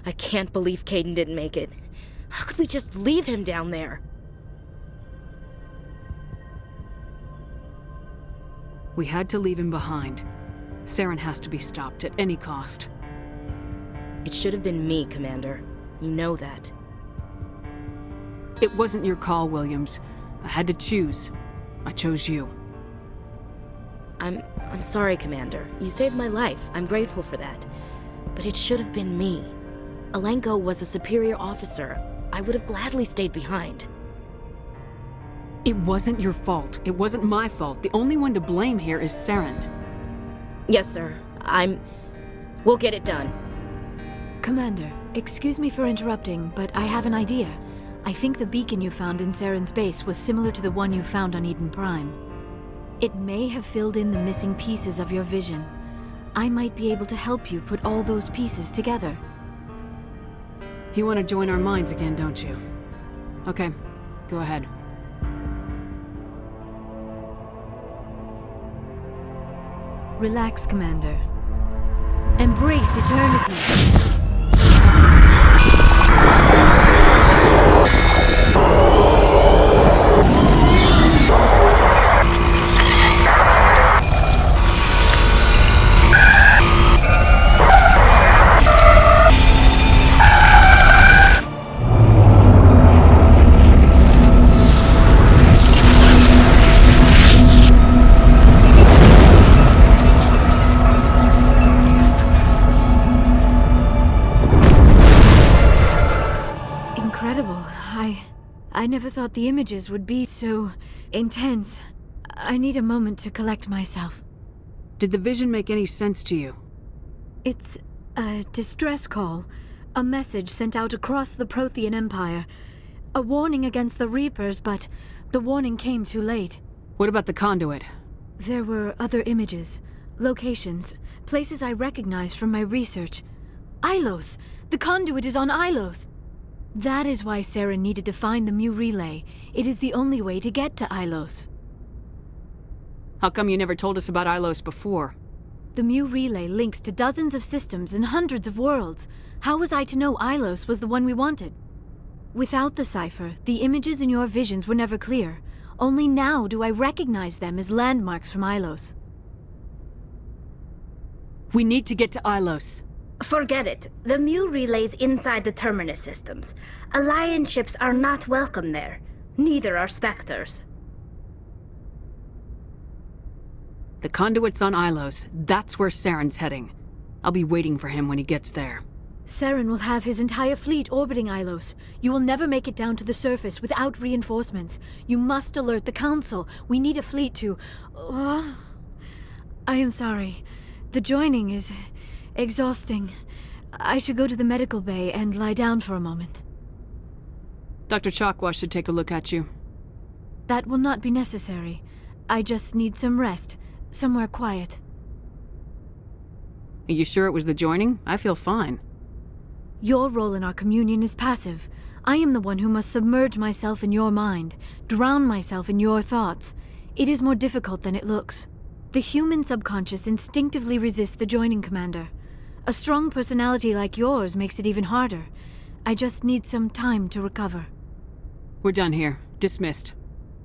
I can't believe Caden didn't make it. How could we just leave him down there? We had to leave him behind. Saren has to be stopped at any cost. It should have been me, Commander. You know that. It wasn't your call, Williams. I had to choose. I chose you. I'm sorry, Commander. You saved my life. I'm grateful for that. But it should have been me. Alenko was a superior officer. I would have gladly stayed behind. It wasn't your fault. It wasn't my fault. The only one to blame here is Saren. Yes, sir. We'll get it done. Commander, excuse me for interrupting, but I have an idea. I think the beacon you found in Saren's base was similar to the one you found on Eden Prime. It may have filled in the missing pieces of your vision. I might be able to help you put all those pieces together. You want to join our minds again, don't you? Okay, go ahead. Relax, Commander. Embrace eternity. Incredible. I never thought the images would be so intense. I need a moment to collect myself. Did the vision make any sense to you? It's a distress call. A message sent out across the Prothean Empire. A warning against the Reapers, but the warning came too late. What about the conduit? There were other images, locations, places I recognized from my research. Ilos! The conduit is on Ilos! That is why Saren needed to find the Mu Relay. It is the only way to get to Ilos. How come you never told us about Ilos before? The Mu Relay links to dozens of systems and hundreds of worlds. How was I to know Ilos was the one we wanted? Without the cipher, the images in your visions were never clear. Only now do I recognize them as landmarks from Ilos. We need to get to Ilos. Forget it. The Mu relay's inside the Terminus systems. Alliance ships are not welcome there. Neither are Spectres. The conduit's on Ilos. That's where Saren's heading. I'll be waiting for him when he gets there. Saren will have his entire fleet orbiting Ilos. You will never make it down to the surface without reinforcements. You must alert the Council. We need a fleet to... I am sorry. The joining is exhausting. I should go to the medical bay and lie down for a moment. Dr. Chakwas should take a look at you. That will not be necessary. I just need some rest. Somewhere quiet. Are you sure it was the joining? I feel fine. Your role in our communion is passive. I am the one who must submerge myself in your mind, drown myself in your thoughts. It is more difficult than it looks. The human subconscious instinctively resists the joining, Commander. A strong personality like yours makes it even harder. I just need some time to recover. We're done here. Dismissed.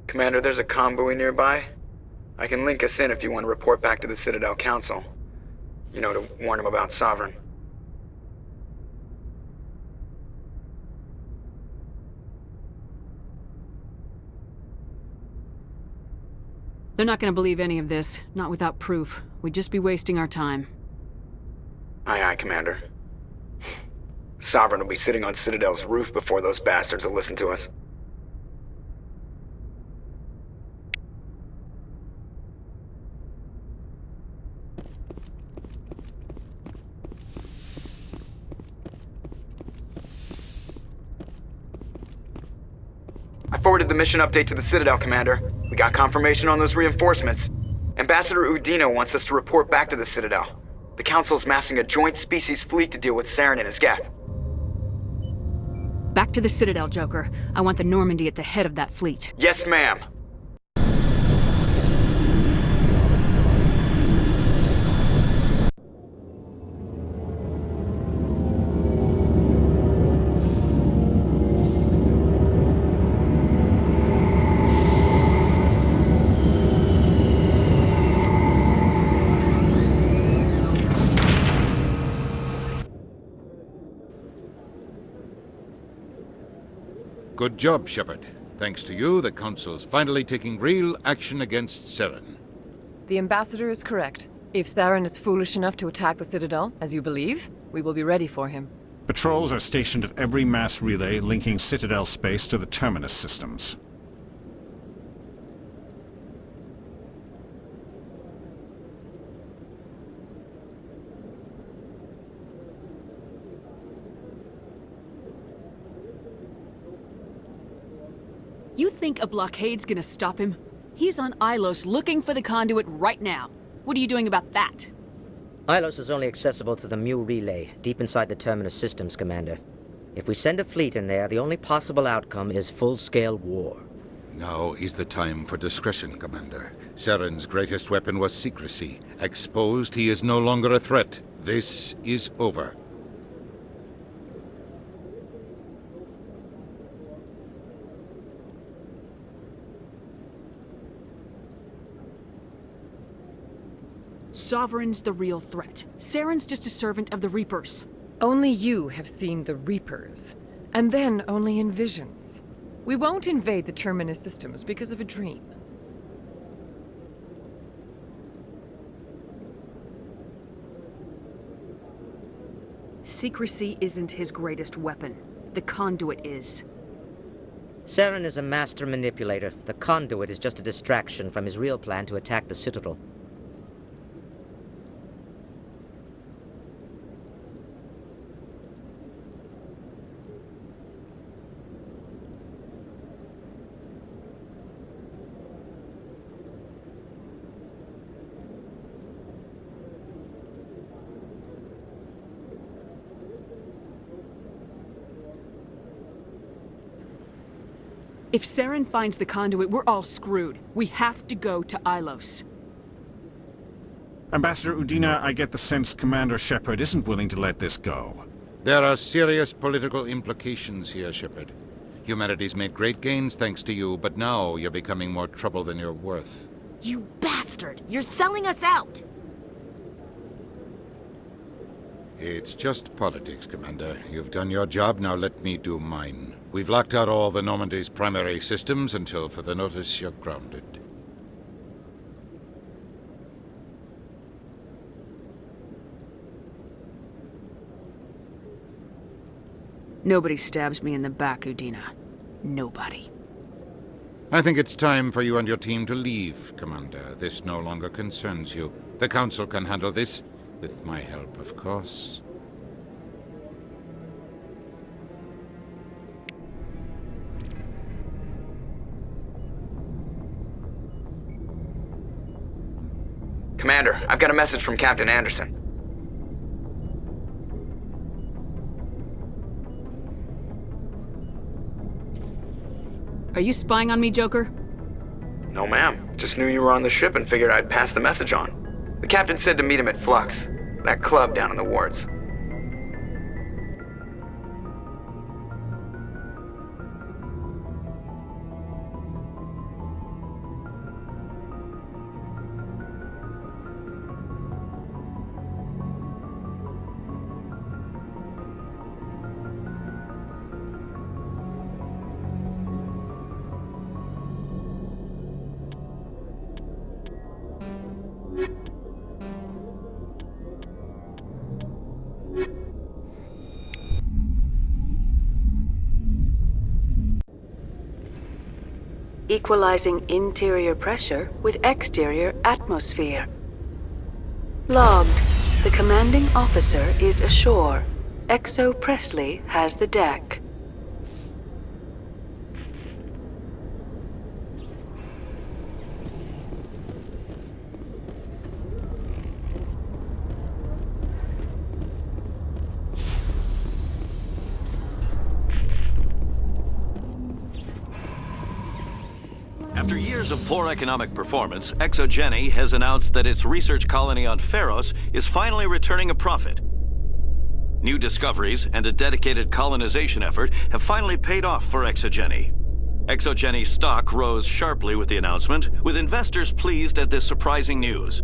Commander, there's a convoy nearby. I can link us in if you want to report back to the Citadel Council. You know, to warn them about Sovereign. They're not going to believe any of this, not without proof. We'd just be wasting our time. Aye, aye, Commander. Sovereign will be sitting on Citadel's roof before those bastards will listen to us. I forwarded the mission update to the Citadel, Commander. We got confirmation on those reinforcements. Ambassador Udino wants us to report back to the Citadel. The Council's massing a joint species fleet to deal with Saren and his Geth. Back to the Citadel, Joker. I want the Normandy at the head of that fleet. Yes, ma'am. Good job, Shepard. Thanks to you, the Council's finally taking real action against Saren. The Ambassador is correct. If Saren is foolish enough to attack the Citadel, as you believe, we will be ready for him. Patrols are stationed at every mass relay linking Citadel space to the Terminus systems. You think a blockade's gonna stop him? He's on Ilos looking for the conduit right now. What are you doing about that? Ilos is only accessible to the Mu relay, deep inside the Terminus systems, Commander. If we send a fleet in there, the only possible outcome is full-scale war. Now is the time for discretion, Commander. Saren's greatest weapon was secrecy. Exposed, he is no longer a threat. This is over. Sovereign's the real threat. Saren's just a servant of the Reapers. Only you have seen the Reapers, and then only in visions. We won't invade the Terminus systems because of a dream. Secrecy isn't his greatest weapon. The conduit is. Saren is a master manipulator. The conduit is just a distraction from his real plan to attack the Citadel. If Saren finds the conduit, we're all screwed. We have to go to Ilos. Ambassador Udina, I get the sense Commander Shepard isn't willing to let this go. There are serious political implications here, Shepard. Humanity's made great gains thanks to you, but now you're becoming more trouble than you're worth. You bastard! You're selling us out! It's just politics, Commander. You've done your job, now let me do mine. We've locked out all the Normandy's primary systems until further notice you're grounded. Nobody stabs me in the back, Udina. Nobody. I think it's time for you and your team to leave, Commander. This no longer concerns you. The Council can handle this, with my help, of course. Commander, I've got a message from Captain Anderson. Are you spying on me, Joker? No, ma'am. Just knew you were on the ship and figured I'd pass the message on. The captain said to meet him at Flux, that club down in the wards. Equalizing interior pressure with exterior atmosphere. Logged. The commanding officer is ashore. Exo Presley has the deck. After years of poor economic performance, ExoGeni has announced that its research colony on Pharos is finally returning a profit. New discoveries and a dedicated colonization effort have finally paid off for ExoGeni. ExoGeni stock rose sharply with the announcement, with investors pleased at this surprising news.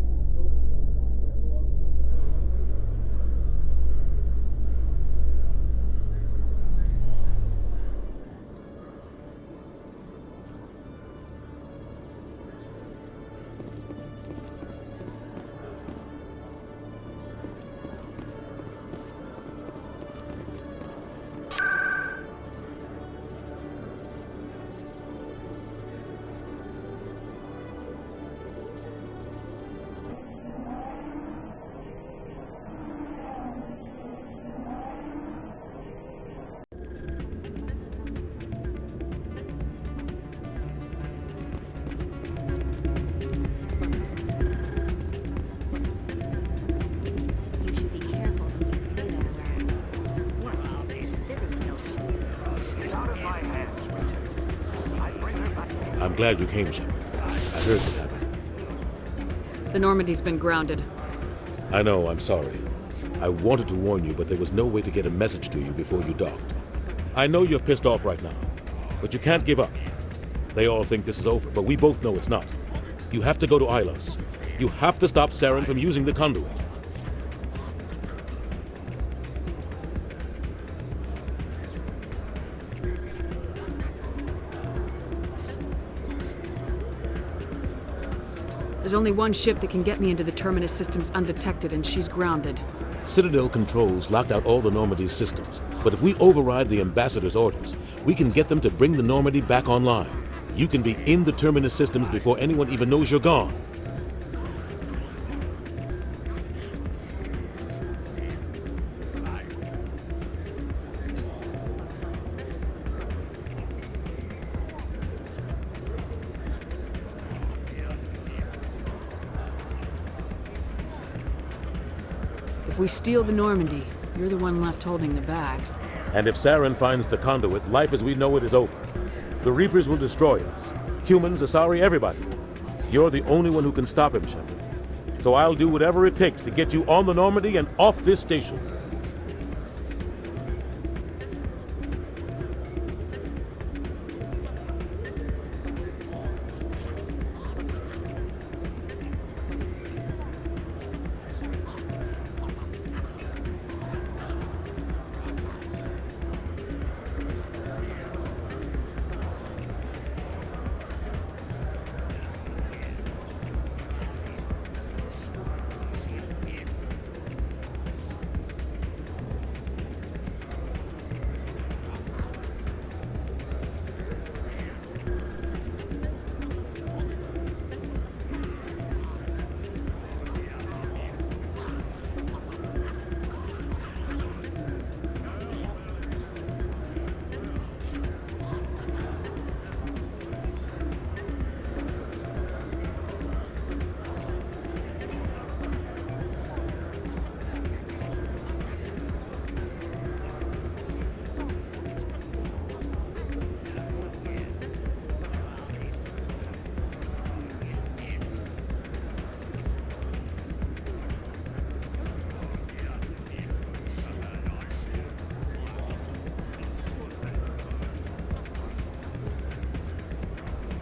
I'm glad you came, Shepard. I heard what happened. The Normandy's been grounded. I know, I'm sorry. I wanted to warn you, but there was no way to get a message to you before you docked. I know you're pissed off right now, but you can't give up. They all think this is over, but we both know it's not. You have to go to Ilos. You have to stop Saren from using the conduit. There's only one ship that can get me into the Terminus systems undetected, and she's grounded. Citadel controls locked out all the Normandy's systems, but if we override the Ambassador's orders, we can get them to bring the Normandy back online. You can be in the Terminus systems before anyone even knows you're gone. If we steal the Normandy, you're the one left holding the bag. And if Saren finds the conduit, life as we know it is over. The Reapers will destroy us. Humans, Asari, everybody. You're the only one who can stop him, Shepard. So I'll do whatever it takes to get you on the Normandy and off this station.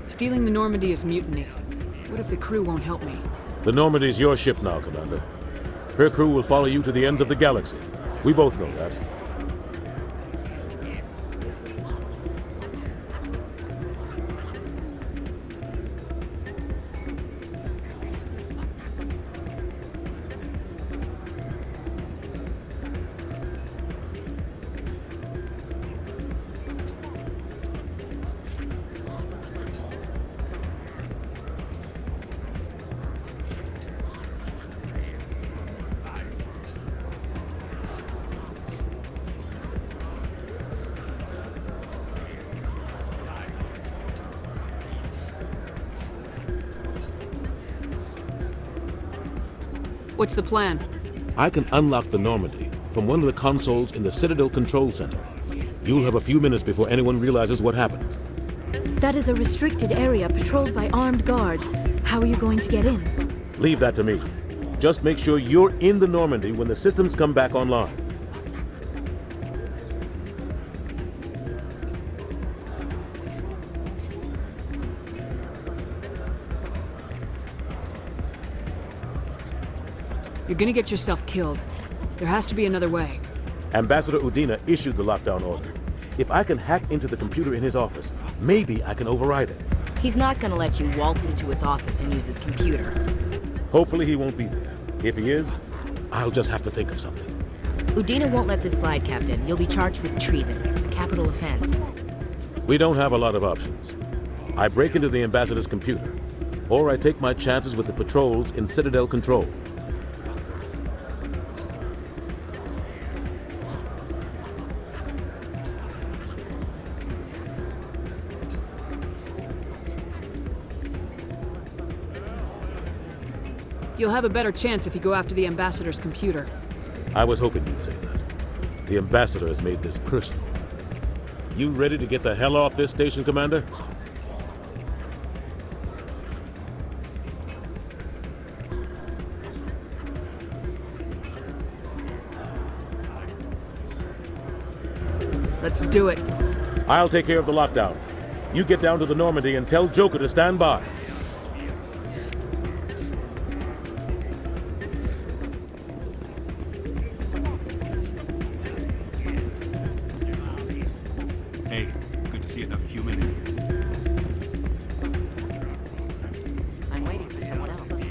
Stealing the Normandy is mutiny. What if the crew won't help me? The Normandy's your ship now, Commander. Her crew will follow you to the ends of the galaxy. We both know that. What's the plan? I can unlock the Normandy from one of the consoles in the Citadel Control Center. You'll have a few minutes before anyone realizes what happened. That is a restricted area patrolled by armed guards. How are you going to get in? Leave that to me. Just make sure you're in the Normandy when the systems come back online. You're gonna get yourself killed. There has to be another way. Ambassador Udina issued the lockdown order. If I can hack into the computer in his office, maybe I can override it. He's not gonna let you waltz into his office and use his computer. Hopefully he won't be there. If he is, I'll just have to think of something. Udina won't let this slide, Captain. You'll be charged with treason, a capital offense. We don't have a lot of options. I break into the Ambassador's computer, or I take my chances with the patrols in Citadel Control. You'll have a better chance if you go after the Ambassador's computer. I was hoping you'd say that. The Ambassador has made this personal. You ready to get the hell off this station, Commander? Let's do it. I'll take care of the lockdown. You get down to the Normandy and tell Joker to stand by. Hey, good to see another human in here. I'm waiting for someone else.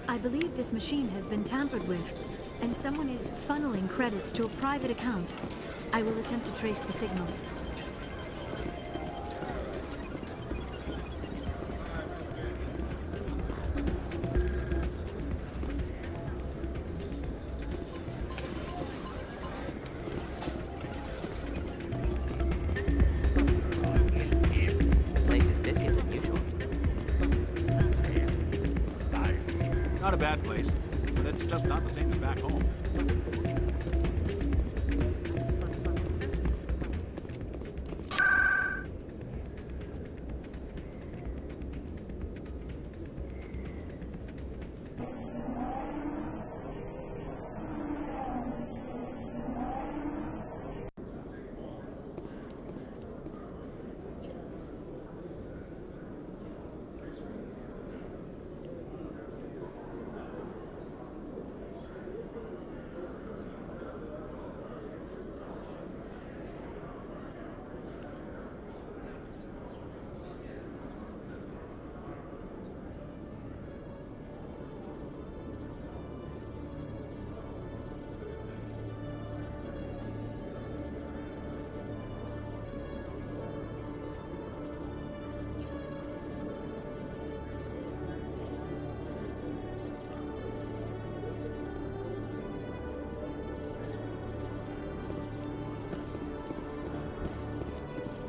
I believe this machine has been tampered with, and someone is funneling credits to a private account. I will attempt to trace the signal. Place is busier than usual. Not a bad place, but it's just not the same as back home.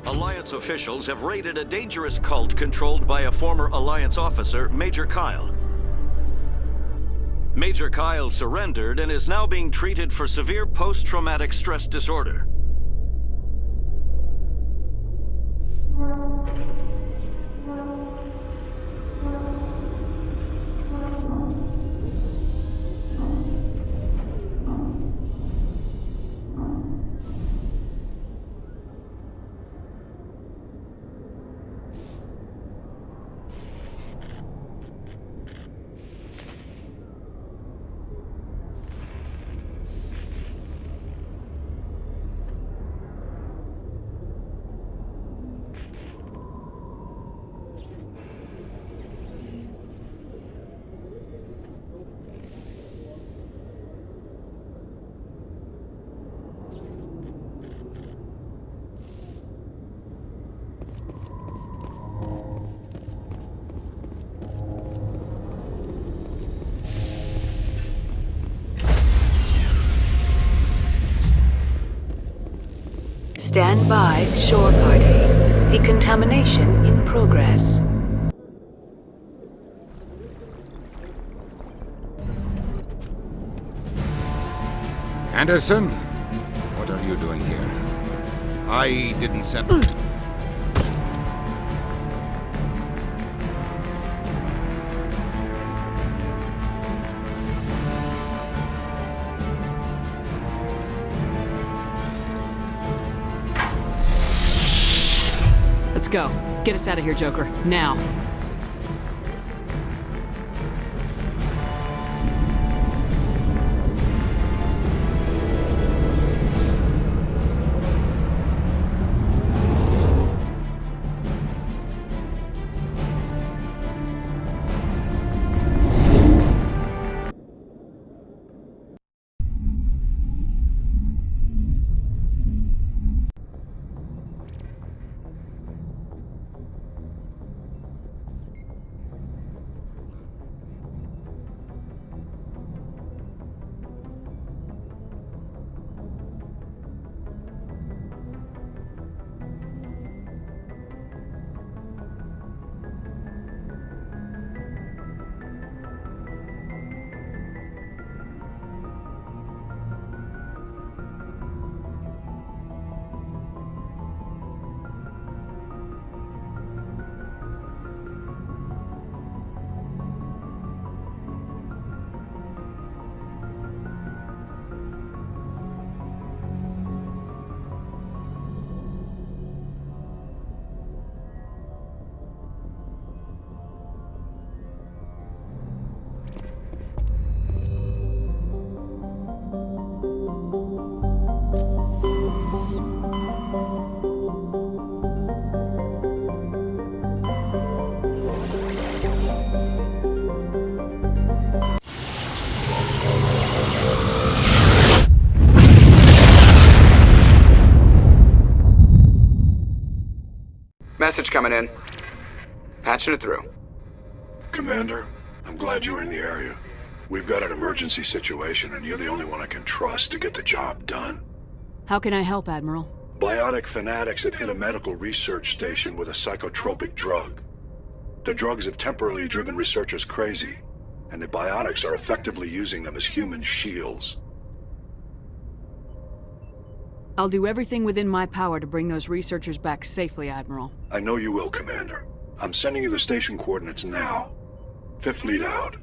Alliance officials have raided a dangerous cult controlled by a former Alliance officer, Major Kyle. Major Kyle surrendered and is now being treated for severe post-traumatic stress disorder. Stand by, shore party. Decontamination in progress. Anderson, what are you doing here? I didn't send... Let's go. Get us out of here, Joker. Now. Message coming in. Patching it through. Commander, I'm glad you're in the area. We've got an emergency situation, and you're the only one I can trust to get the job done. How can I help, Admiral? Biotic fanatics have hit a medical research station with a psychotropic drug. The drugs have temporarily driven researchers crazy, and the biotics are effectively using them as human shields. I'll do everything within my power to bring those researchers back safely, Admiral. I know you will, Commander. I'm sending you the station coordinates now. Fifth Fleet out.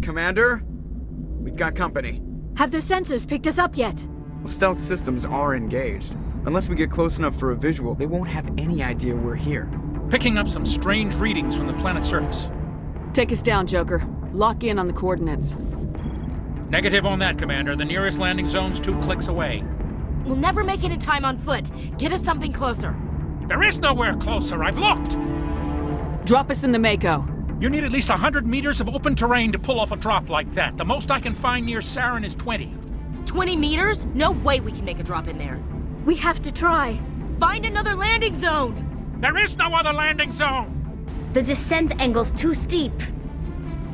Commander? We've got company. Have their sensors picked us up yet? Well, stealth systems are engaged. Unless we get close enough for a visual, they won't have any idea we're here. Picking up some strange readings from the planet's surface. Take us down, Joker. Lock in on the coordinates. Negative on that, Commander. The nearest landing zone's 2 clicks away. We'll never make it in time on foot. Get us something closer. There is nowhere closer. I've looked. Drop us in the Mako. You need at least 100 meters of open terrain to pull off a drop like that. The most I can find near Saren is 20. 20 meters? No way we can make a drop in there. We have to try. Find another landing zone! There is no other landing zone! The descent angle's too steep.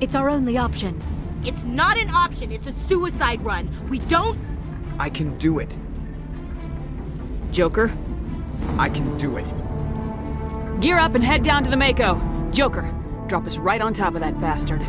It's our only option. It's not an option, it's a suicide run. We don't... I can do it. Joker? I can do it. Gear up and head down to the Mako. Joker, drop us right on top of that bastard.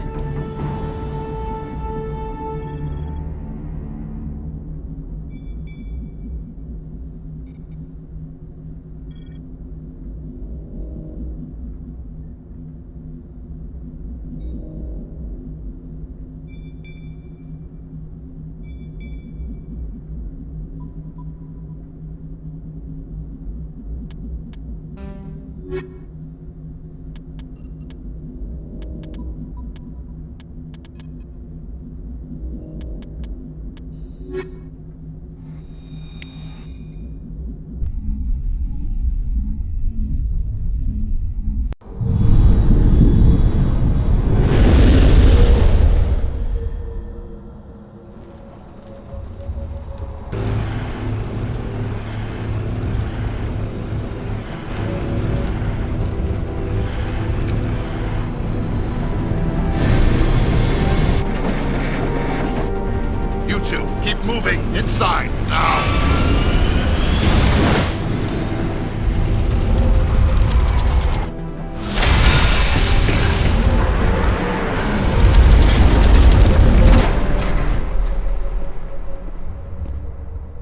Keep moving inside now.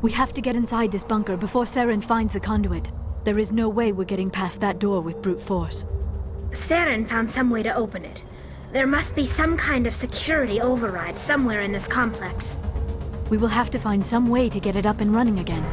We have to get inside this bunker before Saren finds the conduit. There is no way we're getting past that door with brute force. Saren found some way to open it. There must be some kind of security override somewhere in this complex. We will have to find some way to get it up and running again.